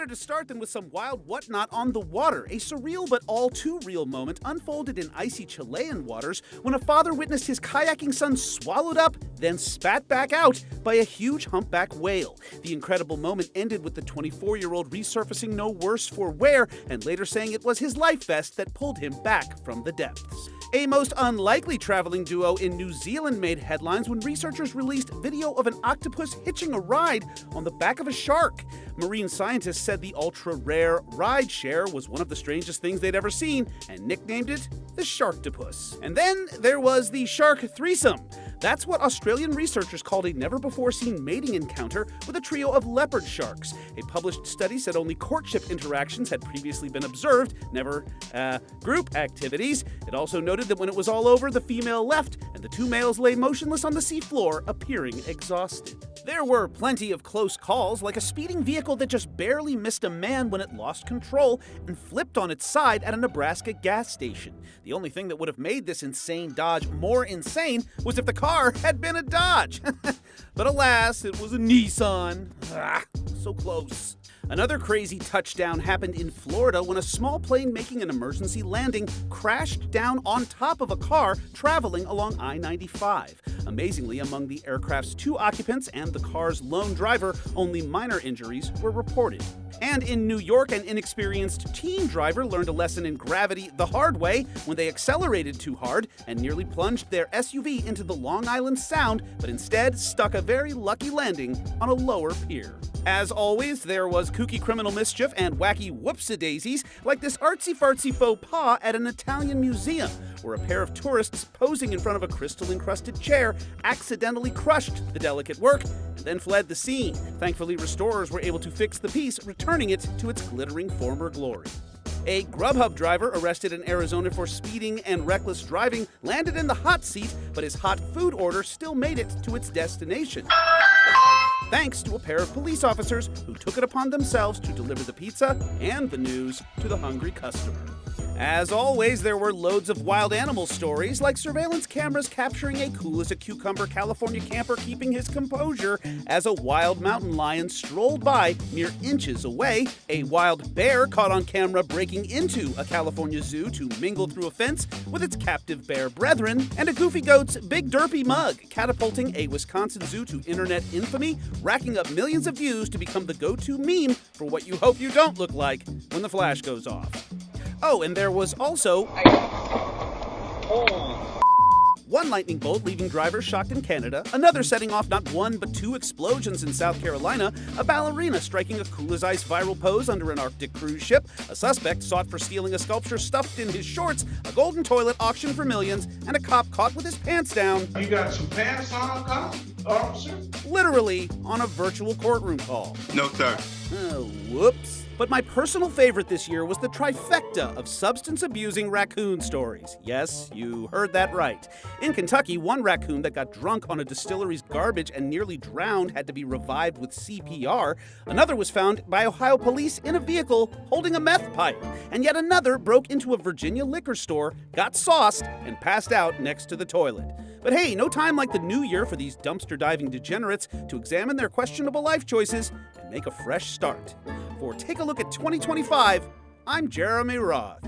better to start than with some wild whatnot on the water. A surreal but all too real moment unfolded in icy Chilean waters when a father witnessed his kayaking son swallowed up, then spat back out by a huge humpback whale. The incredible moment ended with the 24-year-old resurfacing no worse for wear and later saying it was his life vest that pulled him back from the depths. A most unlikely traveling duo in New Zealand made headlines when researchers released video of an octopus hitching a ride on the back of a shark. Marine scientists said the ultra-rare ride share was one of the strangest things they'd ever seen and nicknamed it the Sharktopus. And then there was the shark threesome. That's what Australian researchers called a never-before-seen mating encounter with a trio of leopard sharks. A published study said only courtship interactions had previously been observed, never group activities. It also noted that when it was all over, the female left, and the two males lay motionless on the seafloor, appearing exhausted. There were plenty of close calls, like a speeding vehicle that just barely missed a man when it lost control and flipped on its side at a Nebraska gas station. The only thing that would have made this insane Dodge more insane was if the car had been a Dodge. But alas, it was a Nissan. So close. Another crazy touchdown happened in Florida when a small plane making an emergency landing crashed down on top of a car traveling along I-95. Amazingly, among the aircraft's 2 occupants and the car's lone driver, only minor injuries were reported. And in New York, an inexperienced teen driver learned a lesson in gravity the hard way when they accelerated too hard and nearly plunged their SUV into the Long Island Sound, but instead stuck a very lucky landing on a lower pier. As always, there was kooky criminal mischief and wacky whoopsie-daisies, like this artsy-fartsy faux pas at an Italian museum, where a pair of tourists posing in front of a crystal-encrusted chair accidentally crushed the delicate work and then fled the scene. Thankfully, restorers were able to fix the piece, returning it to its glittering former glory. A Grubhub driver arrested in Arizona for speeding and reckless driving landed in the hot seat, but his hot food order still made it to its destination, thanks to a pair of police officers who took it upon themselves to deliver the pizza and the news to the hungry customer. As always, there were loads of wild animal stories, like surveillance cameras capturing a cool as a cucumber California camper keeping his composure as a wild mountain lion strolled by mere inches away, a wild bear caught on camera breaking into a California zoo to mingle through a fence with its captive bear brethren, and a goofy goat's big derpy mug catapulting a Wisconsin zoo to internet infamy, racking up millions of views to become the go-to meme for what you hope you don't look like when the flash goes off. Oh, and there was also one lightning bolt leaving drivers shocked in Canada, another setting off not 1 but 2 explosions in South Carolina, a ballerina striking a cool-as-ice viral pose under an Arctic cruise ship, a suspect sought for stealing a sculpture stuffed in his shorts, a golden toilet auctioned for millions, and a cop caught with his pants down. You got some pants on, cop? Officer? Literally on a virtual courtroom call. No, sir. Oh, whoops. But my personal favorite this year was the trifecta of substance-abusing raccoon stories. Yes, you heard that right. In Kentucky, one raccoon that got drunk on a distillery's garbage and nearly drowned had to be revived with CPR. Another was found by Ohio police in a vehicle holding a meth pipe. And yet another broke into a Virginia liquor store, got sauced, and passed out next to the toilet. But hey, no time like the new year for these dumpster-diving degenerates to examine their questionable life choices and make a fresh start. For Take a Look at 2025, I'm Jeremy Roth.